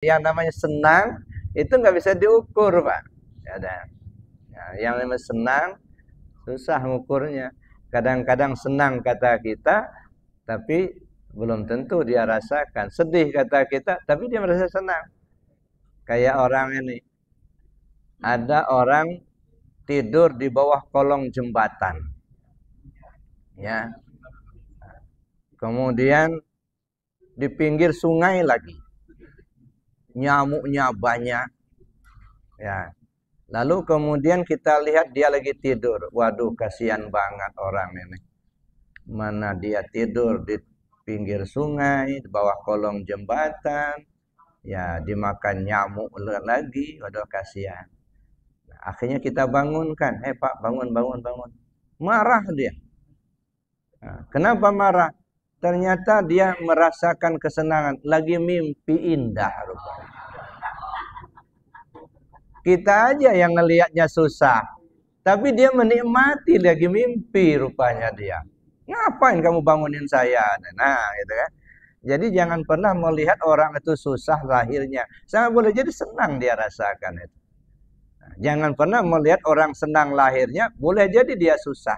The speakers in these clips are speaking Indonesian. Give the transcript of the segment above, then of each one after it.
Yang namanya senang itu nggak bisa diukur, Pak. Ada. Nah, yang namanya senang susah mengukurnya. Kadang-kadang senang kata kita, tapi belum tentu dia rasakan. Sedih kata kita, tapi dia merasa senang. Kayak orang ini, ada orang tidur di bawah kolong jembatan, ya. Kemudian di pinggir sungai lagi, nyamuknya banyak, ya. Lalu kemudian kita lihat dia lagi tidur. Waduh, kasihan banget orang ini. Mana dia tidur di pinggir sungai, di bawah kolong jembatan, ya dimakan nyamuk lagi. Waduh, kasihan. Nah, akhirnya kita bangunkan. Pak, bangun, bangun, bangun. Marah dia. Nah, kenapa marah? Ternyata dia merasakan kesenangan. Lagi mimpi indah rupanya. Kita aja yang ngelihatnya susah. Tapi dia menikmati lagi mimpi rupanya dia. Ngapain kamu bangunin saya? Nah, gitu kan. Jadi jangan pernah melihat orang itu susah lahirnya. Sangat boleh jadi senang dia rasakan itu. Nah, jangan pernah melihat orang senang lahirnya, boleh jadi dia susah.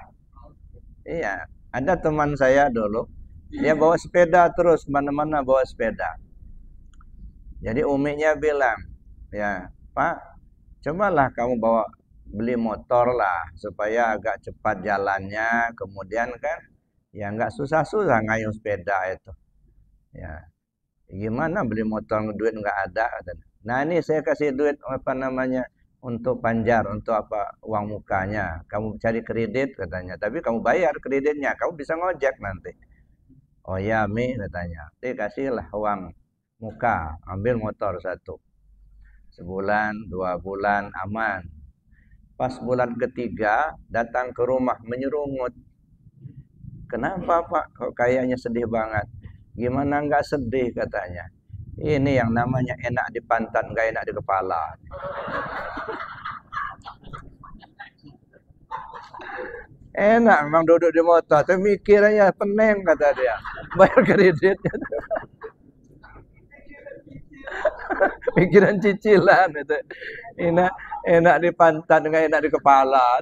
Iya, ada teman saya dulu, dia bawa sepeda terus kemana-mana bawa sepeda. Jadi uminya bilang, ya Pak, cobalah kamu beli motor lah supaya agak cepat jalannya, kemudian kan ya nggak susah-susah ngayuh sepeda itu. Ya, gimana beli motor duit nggak ada? Nah ini saya kasih duit apa namanya untuk panjar, untuk apa uang mukanya. Kamu cari kredit katanya, tapi kamu bayar kreditnya, kamu bisa ngojek nanti. Oh ya Mi katanya, kasihlah uang muka, ambil motor satu. Sebulan, 2 bulan aman. Pas bulan ketiga datang ke rumah menyerungut. Kenapa Pak? Kok kayaknya sedih banget? Gimana nggak sedih katanya? Ini yang namanya enak di pantat, nggak enak di kepala. Enak memang duduk di motor, tapi mikirnya pening kata dia. Bayar kreditnya. Pikiran cicilan itu. Enak di pantat, nggak enak di kepala.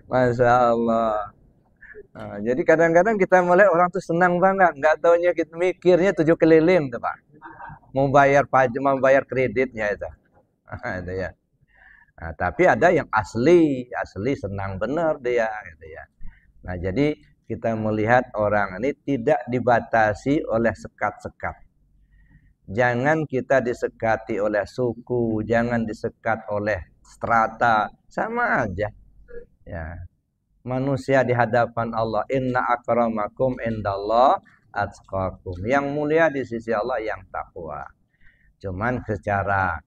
Masya Allah. Nah, jadi kadang-kadang kita melihat orang tuh senang banget, nggak taunya kita mikirnya 7 keliling tuh Pak. Mau bayar pajak, mau bayar kreditnya itu. Itu ya. Nah, tapi ada yang asli senang benar dia, gitu ya. Nah, jadi kita melihat orang ini tidak dibatasi oleh sekat-sekat. Jangan kita disekati oleh suku, jangan disekat oleh strata, sama aja. Ya. Manusia di hadapan Allah, inna akramakum indallah atqakum. Yang mulia di sisi Allah yang takwa. Cuman secara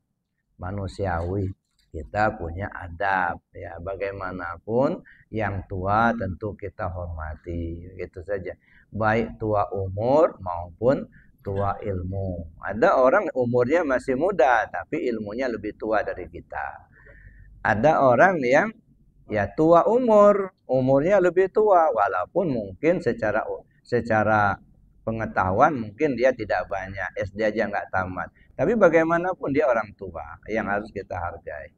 manusiawi kita punya adab, ya bagaimanapun yang tua tentu kita hormati, gitu saja. Baik tua umur maupun tua ilmu. Ada orang umurnya masih muda tapi ilmunya lebih tua dari kita. Ada orang yang ya tua umurnya lebih tua walaupun mungkin secara pengetahuan mungkin dia tidak banyak, SD aja nggak tamat. Tapi bagaimanapun dia orang tua yang harus kita hargai.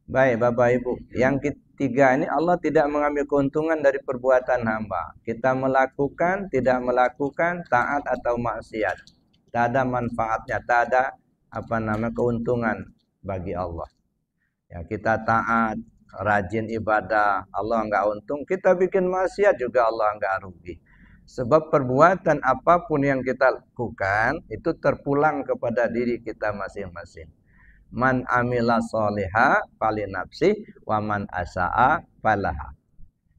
Baik Bapak Ibu, yang ketiga ini Allah tidak mengambil keuntungan dari perbuatan hamba. Kita melakukan, tidak melakukan, taat atau maksiat. Tak ada manfaatnya, tak ada keuntungan bagi Allah. Ya, kita taat, rajin ibadah, Allah enggak untung. Kita bikin maksiat juga Allah enggak rugi. Sebab perbuatan apapun yang kita lakukan itu terpulang kepada diri kita masing-masing. Man amila sholiha falinafsi wa man asa'a falaha.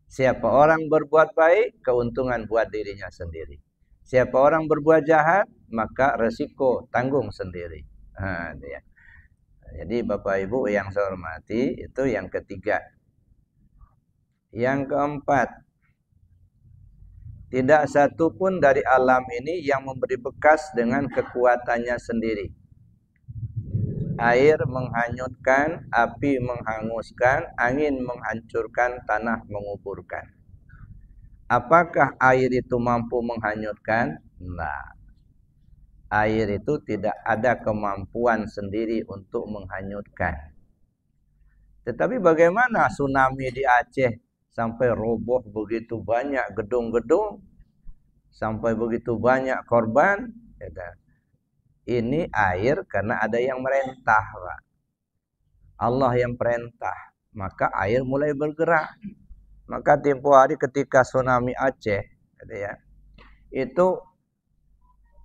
Siapa orang berbuat baik, keuntungan buat dirinya sendiri. Siapa orang berbuat jahat, maka resiko tanggung sendiri. Nah, ya. Jadi Bapak Ibu yang saya hormati, itu yang ketiga. Yang keempat, tidak satu pun dari alam ini yang memberi bekas dengan kekuatannya sendiri. Air menghanyutkan, api menghanguskan, angin menghancurkan, tanah menguburkan. Apakah air itu mampu menghanyutkan? Nah, air itu tidak ada kemampuan sendiri untuk menghanyutkan. Tetapi bagaimana tsunami di Aceh sampai roboh begitu banyak gedung-gedung, sampai begitu banyak korban? Ini air karena ada yang merintah, Pak. Allah yang perintah, maka air mulai bergerak. Maka tempo hari ketika tsunami Aceh, itu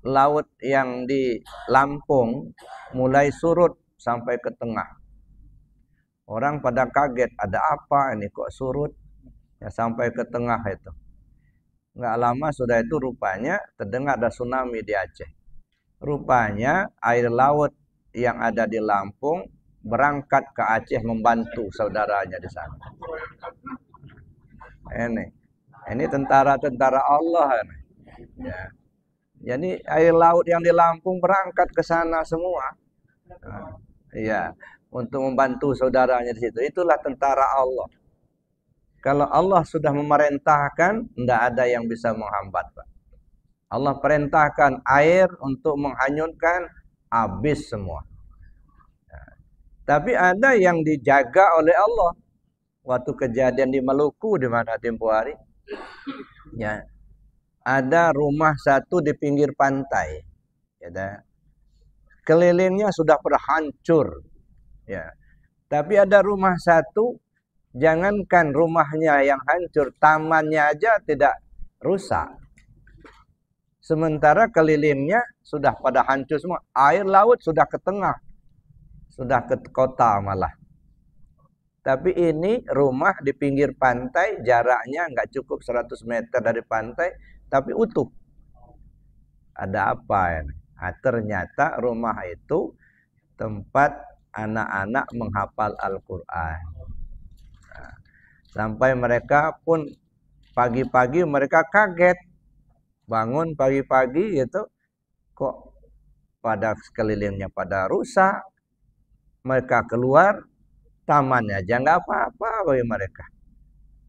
laut yang di Lampung mulai surut sampai ke tengah. Orang pada kaget, ada apa ini kok surut? Ya, sampai ke tengah itu. Nggak lama sudah itu rupanya terdengar ada tsunami di Aceh. Rupanya air laut yang ada di Lampung berangkat ke Aceh membantu saudaranya di sana. Ini tentara-tentara Allah. Ya. Jadi air laut yang di Lampung berangkat ke sana semua. Iya, untuk membantu saudaranya di situ. Itulah tentara Allah. Kalau Allah sudah memerintahkan, tidak ada yang bisa menghambat, Pak. Allah perintahkan air untuk menghanyutkan, habis semua. Tapi ada yang dijaga oleh Allah. Waktu kejadian di Maluku di mana tempo hari, ya, ada rumah satu di pinggir pantai, ya, kelilingnya sudah pada hancur, ya. Tapi ada rumah satu, jangankan rumahnya yang hancur, tamannya aja tidak rusak. Sementara kelilingnya sudah pada hancur semua. Air laut sudah ke tengah, sudah ke kota malah. Tapi ini rumah di pinggir pantai, jaraknya nggak cukup 100 meter dari pantai, tapi utuh. Ada apa ini? Nah, ternyata rumah itu tempat anak-anak menghafal Al-Quran. Nah, sampai mereka pun pagi-pagi mereka kaget. Bangun pagi-pagi gitu, kok pada sekelilingnya pada rusak. Mereka keluar, tamannya aja nggak apa-apa bagi mereka.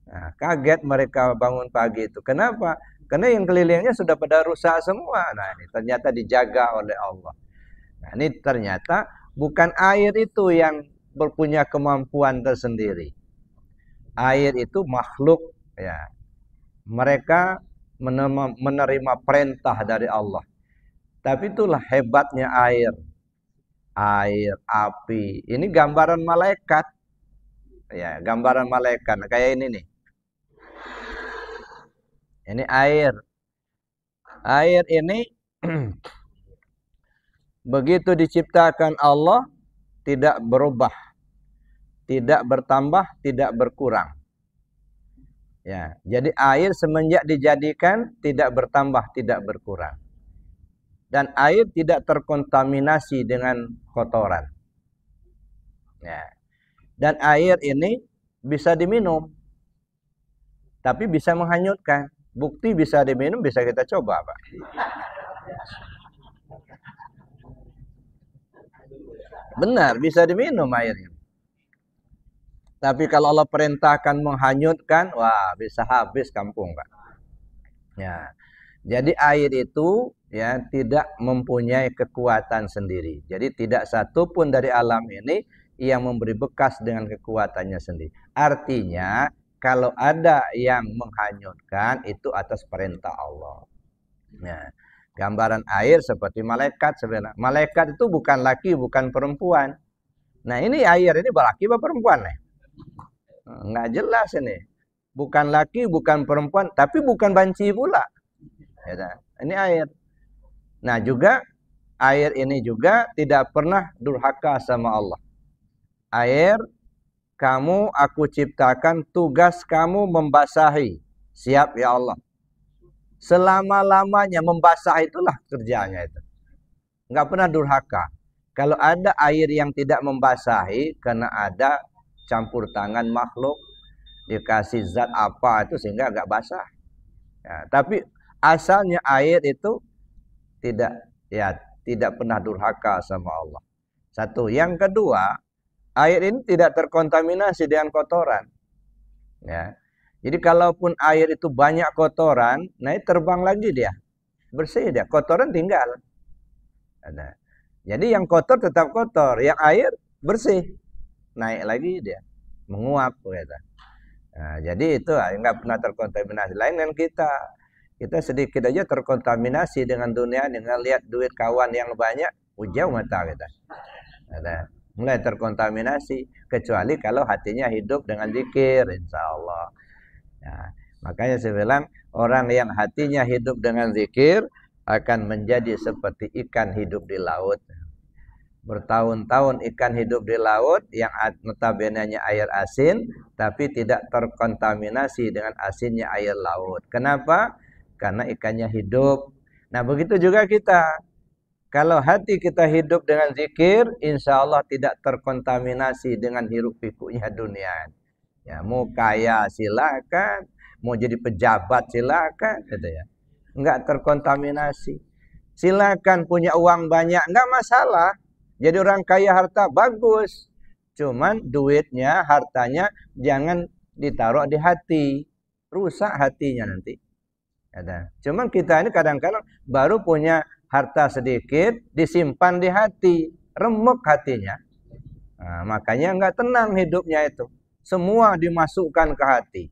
Nah, kaget mereka bangun pagi itu. Kenapa? Karena yang kelilingnya sudah pada rusak semua. Nah, ini ternyata dijaga oleh Allah. Nah, ini ternyata bukan air itu yang berpunya kemampuan tersendiri. Air itu makhluk, ya. Mereka menerima perintah dari Allah. Tapi itulah hebatnya air. Air, api. Ini gambaran malaikat. Ya, gambaran malaikat. Kayak ini nih. Ini air. Air ini begitu diciptakan Allah tidak berubah, tidak bertambah, tidak berkurang. Ya, jadi air semenjak dijadikan tidak bertambah, tidak berkurang. Dan air tidak terkontaminasi dengan kotoran. Ya. Dan air ini bisa diminum, tapi bisa menghanyutkan. Bukti bisa diminum, bisa kita coba, Pak. Benar, bisa diminum airnya. Tapi kalau Allah perintahkan menghanyutkan, wah bisa habis kampung, Pak. Ya. Jadi air itu ya tidak mempunyai kekuatan sendiri. Jadi tidak satu pun dari alam ini yang memberi bekas dengan kekuatannya sendiri. Artinya kalau ada yang menghanyutkan itu atas perintah Allah. Ya. Gambaran air seperti malaikat sebenarnya. Malaikat itu bukan laki, bukan perempuan. Nah ini air ini laki apa perempuan nih? Nggak jelas ini. Bukan laki, bukan perempuan, tapi bukan banci pula. Ya, ini air. Nah juga air ini juga tidak pernah durhaka sama Allah. Air, kamu aku ciptakan tugas kamu membasahi. Siap ya Allah. Selama-lamanya membasah itulah kerjanya itu. Nggak pernah durhaka. Kalau ada air yang tidak membasahi karena ada campur tangan makhluk, dikasih zat apa itu sehingga nggak basah. Ya, tapi asalnya air itu tidak pernah durhaka sama Allah. Satu. Yang kedua, air ini tidak terkontaminasi dengan kotoran. Ya. Jadi kalaupun air itu banyak kotoran, nah terbang lagi dia. Bersih dia, kotoran tinggal. Ada. Jadi yang kotor tetap kotor, yang air bersih, naik lagi dia, menguap gitu. Nah, jadi itu nggak pernah terkontaminasi. Lain dengan kita. Kita sedikit aja terkontaminasi dengan dunia, dengan lihat duit kawan yang banyak, ujau mata kita. Ada. Mulai terkontaminasi, kecuali kalau hatinya hidup dengan zikir, insya Allah. Nah, makanya saya bilang, orang yang hatinya hidup dengan zikir akan menjadi seperti ikan hidup di laut. Bertahun-tahun ikan hidup di laut yang notabene-nya air asin, tapi tidak terkontaminasi dengan asinnya air laut. Kenapa? Karena ikannya hidup. Nah, begitu juga kita. Kalau hati kita hidup dengan zikir, insya Allah tidak terkontaminasi dengan hiruk pikuknya dunia. Ya, mau kaya silakan, mau jadi pejabat silakan, gitu ya. Enggak terkontaminasi. Silakan punya uang banyak, enggak masalah. Jadi orang kaya harta bagus. Cuman duitnya, hartanya jangan ditaruh di hati. Rusak hatinya nanti. Ada. Cuman kita ini kadang-kadang baru punya harta sedikit, disimpan di hati, remuk hatinya. Nah, makanya enggak tenang hidupnya itu. Semua dimasukkan ke hati.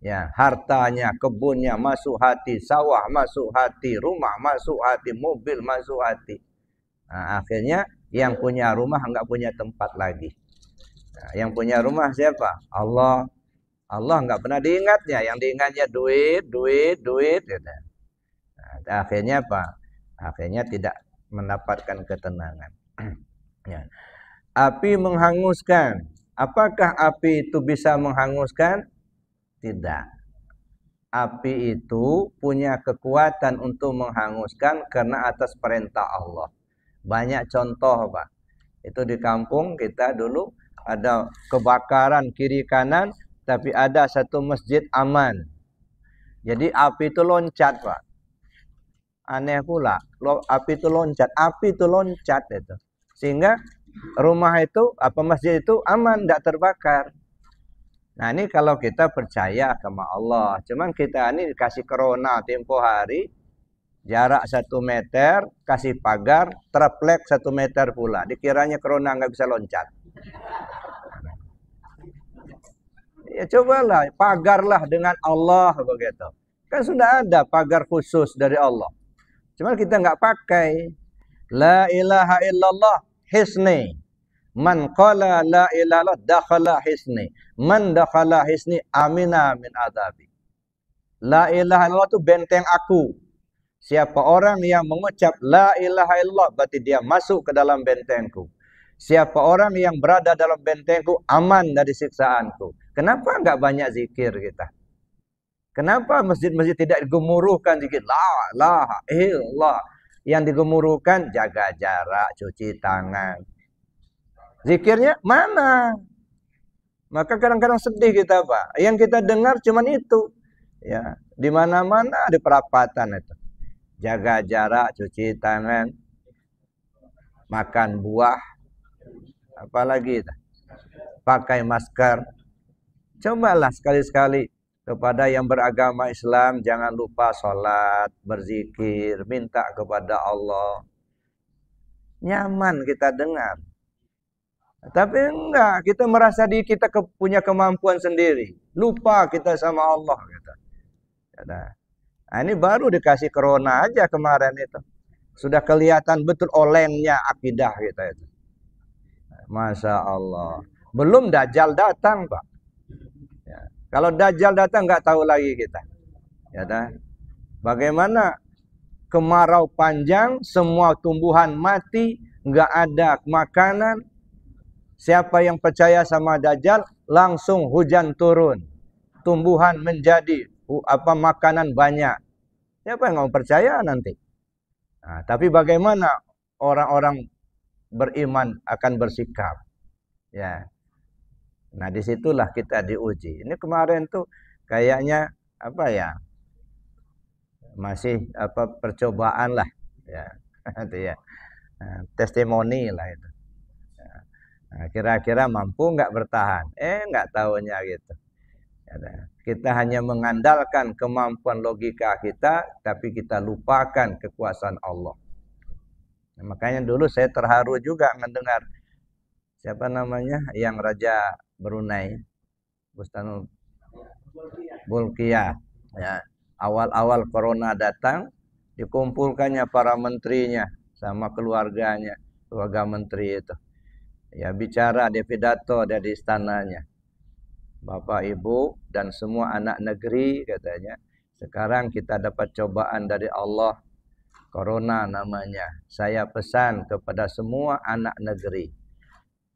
Ya, hartanya, kebunnya masuk hati, sawah masuk hati, rumah masuk hati, mobil masuk hati. Nah, akhirnya yang punya rumah enggak punya tempat lagi. Nah, yang punya rumah siapa? Allah. Allah enggak pernah diingatnya. Yang diingatnya duit, duit, duit. Gitu. Nah, akhirnya apa? Akhirnya tidak mendapatkan ketenangan. Ya. Api menghanguskan. Apakah api itu bisa menghanguskan? Tidak. Api itu punya kekuatan untuk menghanguskan karena atas perintah Allah. Banyak contoh, Pak. Itu di kampung kita dulu ada kebakaran kiri kanan, tapi ada satu masjid aman. Jadi api itu loncat, Pak. Aneh pula, api itu loncat itu. Sehingga rumah itu, masjid itu aman, tidak terbakar. Nah, ini kalau kita percaya sama Allah. Cuman kita ini dikasih corona tempo hari, jarak 1 meter, kasih pagar, triplek 1 meter pula. Dikiranya corona nggak bisa loncat. Ya cobalah, pagarlah dengan Allah begitu. Kan sudah ada pagar khusus dari Allah. Cuman kita nggak pakai. La ilaha illallah hisni. Man qala la ilaha illallah dakhala hisni. Man dakhala hisni amina min adabi. La ilaha illallah itu benteng aku. Siapa orang yang mengucap la ilaha illallah berarti dia masuk ke dalam bentengku. Siapa orang yang berada dalam bentengku aman dari siksaanku. Kenapa enggak banyak zikir kita? Kenapa masjid-masjid tidak digemuruhkan zikir la ilaha illallah? Yang digemuruhkan jaga jarak, cuci tangan. Zikirnya mana? Maka kadang-kadang sedih kita, Pak. Yang kita dengar cuman itu. Ya, di mana-mana di perapatan itu. Jaga jarak, cuci tangan, makan buah, apalagi itu. Pakai masker. Cobalah sekali-sekali kepada yang beragama Islam, jangan lupa sholat, berzikir, minta kepada Allah. Nyaman kita dengar. Tapi enggak, kita merasa diri kita punya kemampuan sendiri. Lupa kita sama Allah. Gitu. Nah, ini baru dikasih corona aja kemarin itu. Sudah kelihatan betul olengnya akidah kita itu. Masya Allah. Belum Dajjal datang, Pak. Ya. Kalau Dajjal datang enggak tahu lagi kita. Ya, bagaimana kemarau panjang, semua tumbuhan mati, enggak ada makanan. Siapa yang percaya sama Dajjal, langsung hujan turun. Tumbuhan menjadi makanan banyak. Siapa yang mau percaya nanti? Nah, tapi bagaimana orang-orang beriman akan bersikap? Ya. Nah, disitulah kita diuji. Ini kemarin tuh kayaknya masih percobaan lah. Ya. Itu ya. Nah, testimoni lah itu. Nah, kira-kira mampu nggak bertahan? Nggak tahunya gitu. Kita hanya mengandalkan kemampuan logika kita, tapi kita lupakan kekuasaan Allah. Makanya dulu saya terharu juga mendengar siapa namanya yang Raja Brunei, Bustanul Bolkiah. Ya, awal-awal corona datang, dikumpulkannya para menterinya sama keluarganya, keluarga menteri itu. Ya, bicara di pidato dari istananya. Bapak, Ibu, dan semua anak negeri katanya. Sekarang kita dapat cobaan dari Allah. Corona namanya. Saya pesan kepada semua anak negeri.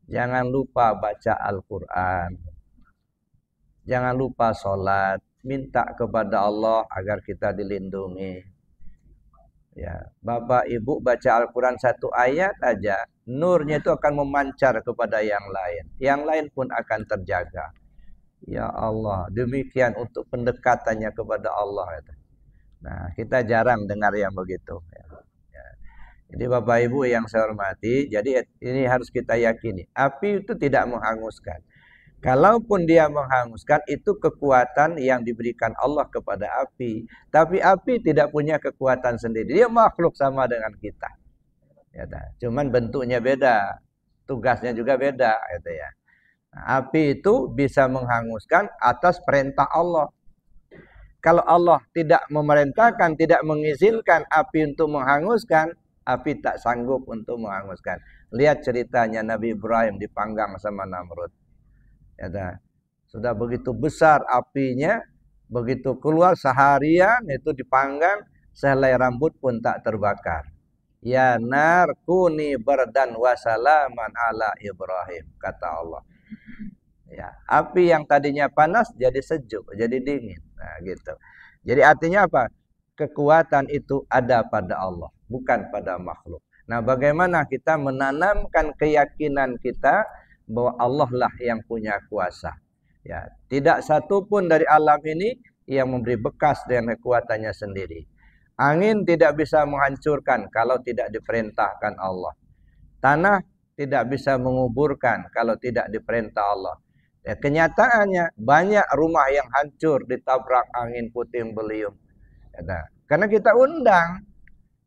Jangan lupa baca Al-Quran. Jangan lupa sholat. Minta kepada Allah agar kita dilindungi. Ya, Bapak Ibu baca Al-Quran satu ayat aja. Nurnya itu akan memancar kepada yang lain. Yang lain pun akan terjaga. Ya Allah, demikian untuk pendekatannya kepada Allah. Nah, kita jarang dengar yang begitu. Ya. Jadi Bapak Ibu yang saya hormati, jadi ini harus kita yakini. Api itu tidak menghanguskan. Kalaupun dia menghanguskan, itu kekuatan yang diberikan Allah kepada api. Tapi api tidak punya kekuatan sendiri. Dia makhluk sama dengan kita. Ya, cuman bentuknya beda, tugasnya juga beda, gitu ya. Nah, api itu bisa menghanguskan atas perintah Allah. Kalau Allah tidak memerintahkan, tidak mengizinkan api untuk menghanguskan, api tak sanggup untuk menghanguskan. Lihat ceritanya Nabi Ibrahim dipanggang sama Namrud. Ya, sudah begitu besar apinya, begitu keluar seharian itu dipanggang, sehelai rambut pun tak terbakar. Ya nar kuni bardan wa salaman ala Ibrahim, kata Allah. Ya, api yang tadinya panas jadi sejuk, jadi dingin. Nah, gitu. Jadi artinya apa? Kekuatan itu ada pada Allah, bukan pada makhluk. Nah, bagaimana kita menanamkan keyakinan kita bahwa Allah lah yang punya kuasa. Ya, tidak satu pun dari alam ini yang memberi bekas dengan kekuatannya sendiri. Angin tidak bisa menghancurkan kalau tidak diperintahkan Allah. Tanah tidak bisa menguburkan kalau tidak diperintah Allah. Ya, kenyataannya banyak rumah yang hancur ditabrak angin puting beliung. Ya, karena kita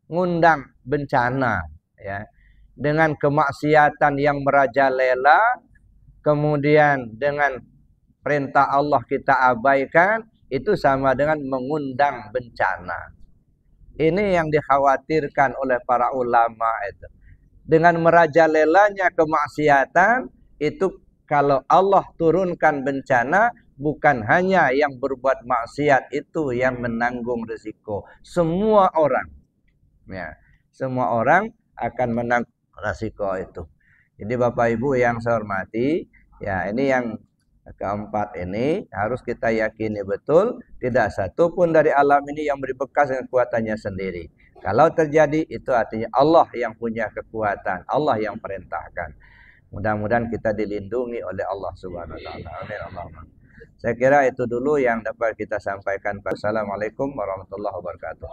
ngundang bencana, ya, dengan kemaksiatan yang merajalela, kemudian dengan perintah Allah kita abaikan, itu sama dengan mengundang bencana. Ini yang dikhawatirkan oleh para ulama itu. Dengan merajalelanya kemaksiatan, itu kalau Allah turunkan bencana, bukan hanya yang berbuat maksiat itu yang menanggung risiko. Semua orang. Ya, semua orang akan menanggung risiko itu. Jadi Bapak Ibu yang saya hormati, ya ini yang keempat ini harus kita yakini betul. Tidak satu pun dari alam ini yang beri bekas dengan kekuatannya sendiri. Kalau terjadi itu artinya Allah yang punya kekuatan, Allah yang perintahkan. Mudah-mudahan kita dilindungi oleh Allah Subhanahu wa taala. Amin Allahumma. Saya kira itu dulu yang dapat kita sampaikan. Assalamualaikum warahmatullahi wabarakatuh.